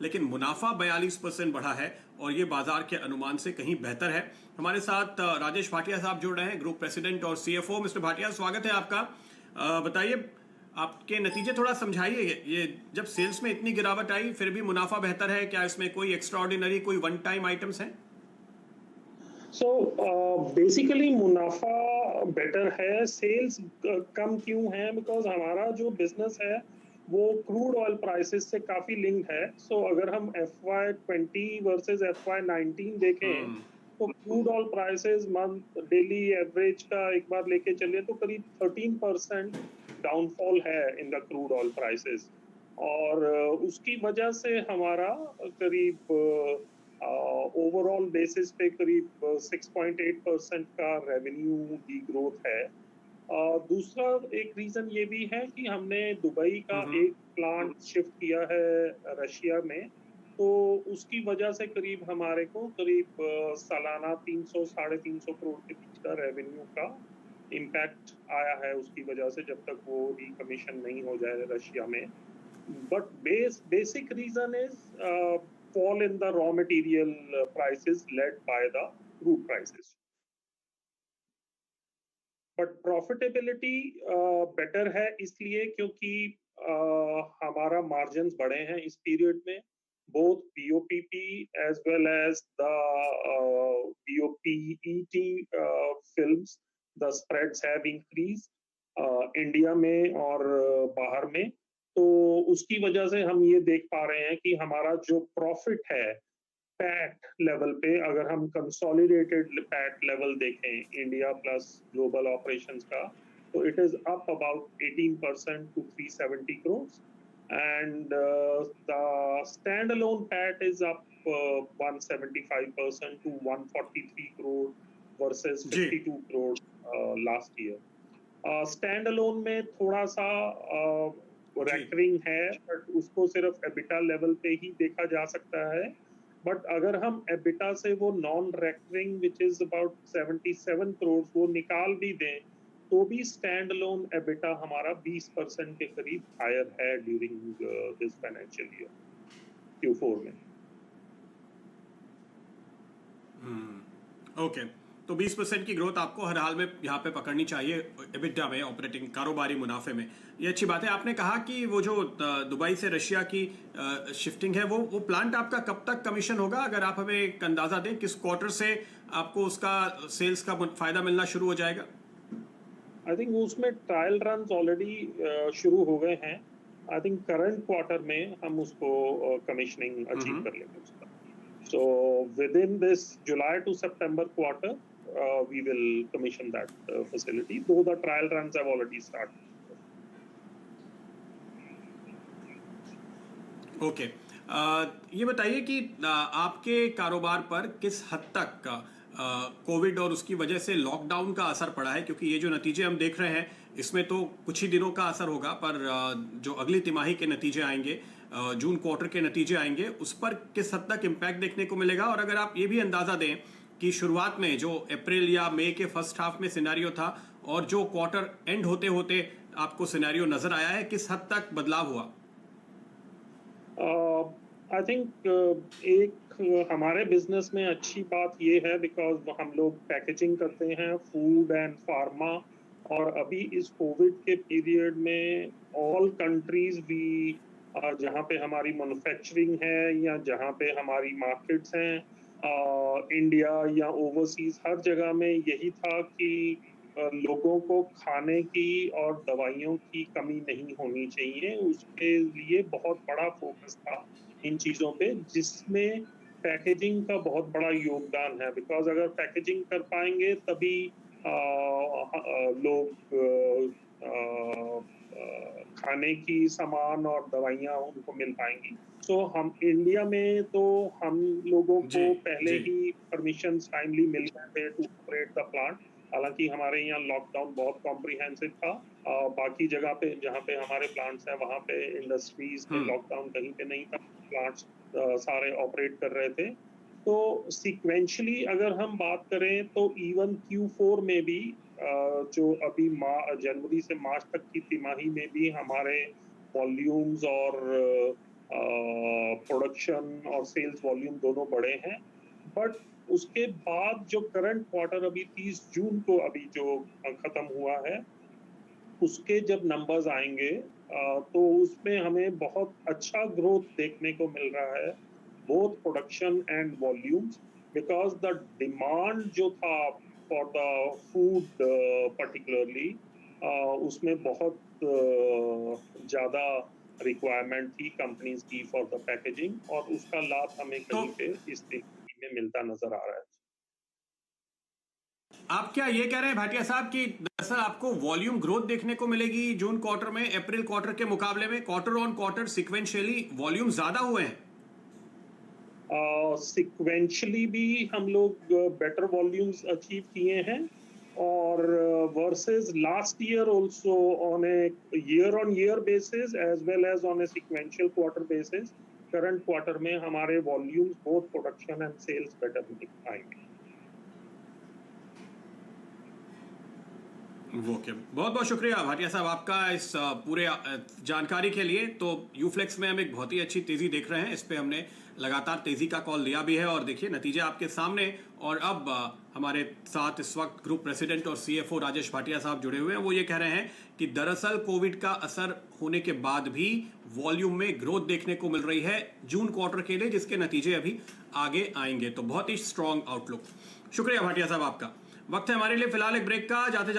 लेकिन मुनाफा 42% बढ़ा है और ये बाजार के अनुमान से कहीं बेहतर है। हमारे साथ राजेश भाटिया साहब जुड़ रहे हैं, ग्रुप प्रेसिडेंट और सीएफओ। मिस्टर भाटिया, स्वागत है आपका। बताइए, आपके नतीजे थोड़ा समझाइए। ये जब सेल्स में इतनी गिरावट आई फिर भी मुनाफा बेहतर है, क्या इसमें कोई एक्स्ट्राऑर्डिनरी, कोई वन टाइम आइटम्स हैं? सो बेसिकली मुनाफा बेटर है, सेल्स कम क्यों है? बिकॉज हमारा जो बिजनेस है वो क्रूड ऑयल प्राइसेस से काफी लिंक्ड है। सो अगर हम FY20 वर्सेस FY19 देखें तो crude oil prices month daily average का एक बार लेके चले तो करीब 13% डाउनफॉल है in the crude oil prices. और उसकी वजह से हमारा करीब ओवरऑल बेसिस पे करीब 6.8% का रेवेन्यू की ग्रोथ है। दूसरा एक रीजन ये भी है कि हमने दुबई का एक प्लांट शिफ्ट किया है रशिया में, तो उसकी वजह से करीब हमारे को करीब सालाना 300 साढ़े 300 करोड़ के बीच का रेवेन्यू का इम्पैक्ट आया है उसकी वजह से, जब तक वो रिकमीशन नहीं हो जाए रशिया में। But basic reason is fall in the raw material prices led by the crude prices. But profitability better है इसलिए क्योंकि हमारा margins बढ़े हैं इस period में। Both BOPP as well as the BOPET films, the spreads have increased India में और बाहर में। तो उसकी वजह से हम ये देख पा रहे हैं कि हमारा जो प्रॉफिट है पैट लेवल पे, अगर हम कंसोलिडेटेड पैट लेवल देखें इंडिया प्लस ग्लोबल ऑपरेशंस का, तो it is up about 18% to 370 crores and the standalone PAT is up 175% to 143 crore versus 52 crore last year. Stand alone में थोड़ा सा रेकरिंग है, बट उसको सिर्फ एबिटा लेवल पे ही देखा जा सकता है। बट अगर हम एबिटा से वो non recurring which is about 77 crore वो निकाल भी दें तो भी स्टैंड अलोन एबिटा हमारा 20% के करीब हायर है during this financial year Q4 में। ओके, तो 20% की ग्रोथ आपको हर हाल में यहाँ पे पकड़नी चाहिए एबिटा में, ऑपरेटिंग कारोबारी मुनाफे में। ये अच्छी बात है। आपने कहा कि वो जो दुबई से रशिया की शिफ्टिंग है, वो प्लांट आपका कब तक कमीशन होगा? अगर आप हमें एक अंदाजा दें, किस क्वार्टर से आपको उसका सेल्स का फायदा मिलना शुरू हो जाएगा? आई थिंक उसमें ट्रायल रन ऑलरेडी शुरू हो गए हैं। आई थिंक करंट क्वार्टर में हम उसको कमीशनिंग अचीव कर लेंगे उसका। So within this July to September quarter, we will commission that facility, though the trial runs have already started. Okay, ये बताइए कि आपके कारोबार पर किस हद तक कोविड और उसकी वजह से लॉकडाउन का असर पड़ा है? क्योंकि ये जो नतीजे हम देख रहे हैं इसमें तो कुछ ही दिनों का असर होगा, पर जो अगली तिमाही के नतीजे आएंगे, जून क्वार्टर के नतीजे आएंगे, उस पर किस हद तक इम्पैक्ट देखने को मिलेगा? और अगर आप ये भी अंदाजा दें कि शुरुआत में जो अप्रैल या मई के फर्स्ट हाफ में सिनेरियो था और जो क्वार्टर एंड होते होते आपको सिनेरियो नजर आया है, किस हद तक बदलाव हुआ? आई थिंक एक हमारे बिजनेस में अच्छी बात ये है बिकॉज हम लोग पैकेजिंग करते हैं फूड एंड फार्मा, और अभी इस कोविड के पीरियड में ऑल कंट्रीज भी जहाँ पे हमारी मैन्युफैक्चरिंग है या जहाँ पे हमारी मार्केट्स हैं इंडिया या ओवरसीज, हर जगह में यही था कि लोगों को खाने की और दवाइयों की कमी नहीं होनी चाहिए। उसके लिए बहुत बड़ा फोकस था इन चीजों पे, जिसमें पैकेजिंग का बहुत बड़ा योगदान है। बिकॉज अगर पैकेजिंग कर पाएंगे तभी लोग खाने की सामान और दवाइयाँ उनको मिल पाएंगी। सो हम इंडिया में तो हम लोगों को पहले ही परमिशन टाइमली मिल गए थे टू ऑपरेट द प्लांट। हालांकि हमारे यहाँ लॉकडाउन बहुत कॉम्प्रिहेंसिव था। बाकी जगह पे जहाँ पे हमारे प्लांट्स हैं वहाँ पे इंडस्ट्रीज में लॉकडाउन कहीं पे नहीं था, प्लांट्स सारे ऑपरेट कर रहे थे। तो सीक्वेंशली अगर हम बात करें तो इवन Q4 में भी जो अभी जनवरी से मार्च तक की तिमाही में भी हमारे वॉल्यूम्स और प्रोडक्शन और सेल्स वॉल्यूम दोनों बढ़े हैं, बट उसके बाद जो करंट क्वार्टर अभी 30 जून को अभी जो खत्म हुआ है, उसके जब नंबर्स आएंगे तो उसमें हमें बहुत अच्छा ग्रोथ देखने को मिल रहा है, both production and volumes, because the demand जो था फॉर द फूड पर्टिकुलरली, उसमें बहुत ज्यादा रिक्वायरमेंट थी कंपनीज की फॉर द पैकेजिंग, और उसका लाभ हमें तो कहीं पे इस स्थिति में मिलता नजर आ रहा है। आप क्या ये कह रहे हैं भाटिया साहब कि दरअसल आपको वॉल्यूम ग्रोथ देखने को मिलेगी जून क्वार्टर में अप्रैल क्वार्टर के मुकाबले में? Quarter on quarter sequentially volume ज्यादा हुए हैं? सिक्वेंशली भी हम लोग बेटर वॉल्यूम्स अचीव किए हैं, और versus last year also on a year on year basis as well as on a sequential quarter basis, current quarter में हमारे volumes both production and sales better आएंगे। ओके, बहुत बहुत शुक्रिया भाटिया साहब आपका इस पूरे जानकारी के लिए। तो यूफ्लेक्स में हम एक बहुत ही अच्छी तेजी देख रहे हैं, इस पे हमने लगातार तेजी का कॉल दिया भी है और देखिए नतीजे आपके सामने। और अब हमारे साथ इस वक्त ग्रुप प्रेसिडेंट और सीएफओ राजेश भाटिया साहब जुड़े हुए हैं। वो ये कह रहे हैं कि दरअसल कोविड का असर होने के बाद भी वॉल्यूम में ग्रोथ देखने को मिल रही है जून क्वार्टर के लिए, जिसके नतीजे अभी आगे आएंगे। तो बहुत ही स्ट्रांग आउटलुक। शुक्रिया भाटिया साहब आपका। वक्त है हमारे लिए फिलहाल एक ब्रेक का। जाते